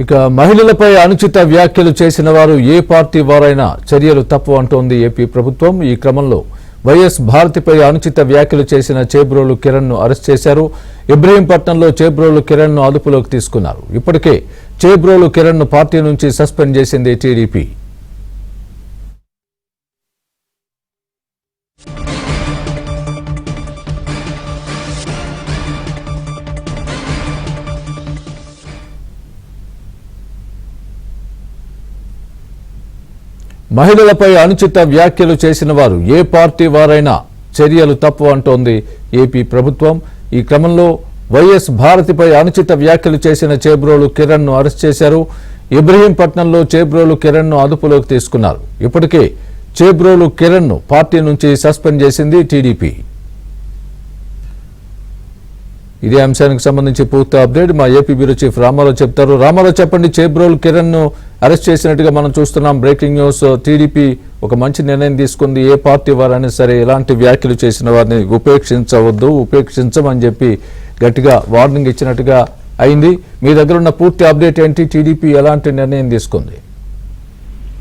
ఇక మహిళలపై అనుచిత వ్యాఖ్యలు చేసిన వారు ఏ పార్టీ వారైనా చర్యలు తప్పు అంటోంది ఏపీ ప్రభుత్వం. ఈ క్రమంలో వైఎస్ భారతిపై అనుచిత వ్యాఖ్యలు చేసిన చేబ్రోలు కిరణ్ ను అరెస్ట్ చేశారు. ఇబ్రహీంపట్నంలో చేబ్రోలు కిరణ్ ను అదుపులోకి తీసుకున్నారు. ఇప్పటికే చేబ్రోలు కిరణ్ ను పార్టీ నుంచి సస్పెండ్ చేసింది టీడీపీ. మహిళలపై అనుచిత వ్యాఖ్యలు చేసిన వారు ఏ పార్టీ వారైనా చర్యలు తప్పు అంటోంది ఏపీ ప్రభుత్వం. ఈ క్రమంలో వైఎస్ భారతిపై అనుచిత వ్యాఖ్యలు చేసిన చేబ్రోలు కిరణ్ ను అరెస్ట్ చేశారు. ఇబ్రహీంపట్నంలో చేబ్రోలు కిరణ్ ను అదుపులోకి తీసుకున్నారు. ఇప్పటికే చేబ్రోలు కిరణ్ ను పార్టీ నుంచి సస్పెండ్ చేసింది టీడీపీ. ఇదే అంశానికి సంబంధించి పూర్తి అప్డేట్ మా ఏపీ బ్యూరో చీఫ్ రామారావు చెప్తారు. రామారావు చెప్పండి, చేబ్రోలు కిరణ్ ను అరెస్ట్ చేసినట్టుగా మనం చూస్తున్నాం. Breaking news. టీడీపీ ఒక మంచి నిర్ణయం తీసుకుంది. ఏ పార్టీ వారైనా సరే ఎలాంటి వ్యాఖ్యలు చేసిన వారిని ఉపేక్షించమని చెప్పి గట్టిగా వార్నింగ్ ఇచ్చినట్టుగా అయింది. మీ దగ్గర ఉన్న పూర్తి అప్డేట్ ఏంటి? టీడీపీ ఎలాంటి నిర్ణయం తీసుకుంది?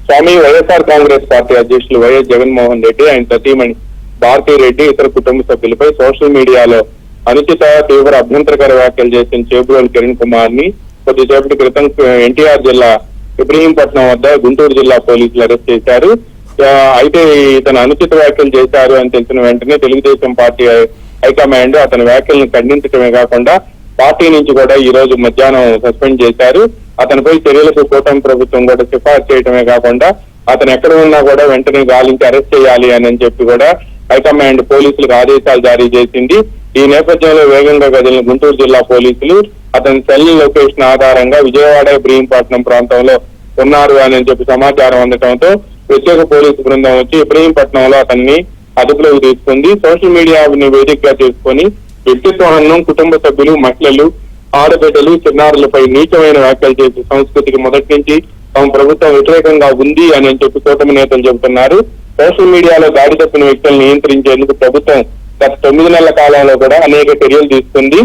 స్వామి, వైఎస్ఆర్ కాంగ్రెస్ పార్టీ అధ్యక్షులు వైఎస్ జగన్మోహన్ రెడ్డి, ఆయన సతీమణి భారతీ రెడ్డి ఇతర కుటుంబ సభ్యులపై సోషల్ మీడియాలో అనుచిత తీవ్ర అభ్యంతరకర వ్యాఖ్యలు చేసిన చేబ్రోలు కిరణ్ కుమార్ ని కొద్దిసేపటి క్రితం ఎన్టీఆర్ జిల్లా ఇబ్రహీంపట్నం వద్ద గుంటూరు జిల్లా పోలీసులు అరెస్ట్ చేశారు. అయితే ఇతను అనుచిత వ్యాఖ్యలు చేశారు అని తెలిసిన వెంటనే తెలుగుదేశం పార్టీ హైకమాండ్ అతని వ్యాఖ్యలను ఖండించడమే కాకుండా పార్టీ నుంచి కూడా ఈ రోజు మధ్యాహ్నం సస్పెండ్ చేశారు. అతనిపై చర్యలకు కూటమి ప్రభుత్వం కూడా సిఫార్సు చేయడమే కాకుండా అతను ఎక్కడ ఉన్నా కూడా వెంటనే గాలించి అరెస్ట్ చేయాలి అని చెప్పి కూడా హైకమాండ్ పోలీసులకు ఆదేశాలు జారీ చేసింది. ఈ నేపథ్యంలో వేగంగా కదిలిన గుంటూరు జిల్లా పోలీసులు అతని సెల్ లొకేషన్ ఆధారంగా విజయవాడ ఇబ్రహీంపట్నం ప్రాంతంలో ఉన్నారు అని చెప్పి సమాచారం అందడంతో ప్రత్యేక పోలీసు బృందం వచ్చి ఇబ్రహీంపట్నంలో అతన్ని అదుపులోకి తీసుకుంది. సోషల్ మీడియాని వేదికగా చేసుకుని వ్యక్తిత్వ హననం, కుటుంబ సభ్యులు, మహిళలు, ఆడబిడ్డలు, చిన్నారులపై నీచమైన వ్యాఖ్యలు చేసే సంస్కృతికి మొదటి నుంచి తమ ప్రభుత్వం వ్యతిరేకంగా ఉంది అని చెప్పి కూటమి నేతలు చెబుతున్నారు. సోషల్ మీడియాలో దాడి తప్పిన వ్యక్తులను నియంత్రించేందుకు ప్రభుత్వం గత 9 నెలల కాలంలో కూడా అనేక చర్యలు తీసుకుంది.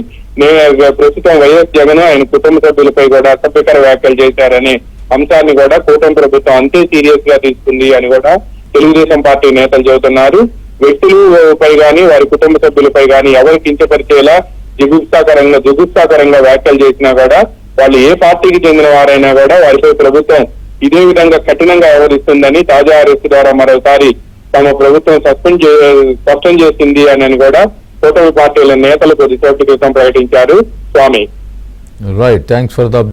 ప్రస్తుతం వైఎస్ జగన్ ఆయన కుటుంబ సభ్యులపై కూడా అసభ్యకర వ్యాఖ్యలు చేశారనే అంశాన్ని కూడా కూటమి ప్రభుత్వం అంతే సీరియస్ గా తీసుకుంది అని కూడా తెలుగుదేశం పార్టీ నేతలు చెబుతున్నారు. వ్యక్తులపై గాని వారి కుటుంబ సభ్యులపై గాని ఎవరు కించపరిచేలా జుగుప్సాకరంగా వ్యాఖ్యలు చేసినా కూడా వాళ్ళు ఏ పార్టీకి చెందిన వారైనా కూడా వారిపై ప్రభుత్వం ఇదే విధంగా కఠినంగా వ్యవహరిస్తుందని తాజా అరెస్టు ద్వారా మరోసారి తమ ప్రభుత్వం స్పష్టం చేసింది అని కూడా కూటమి పార్టీల నేతలు కొద్దిసేపటి క్రితం ప్రకటించారు. స్వామి, రైట్, థ్యాంక్స్ ఫర్ ద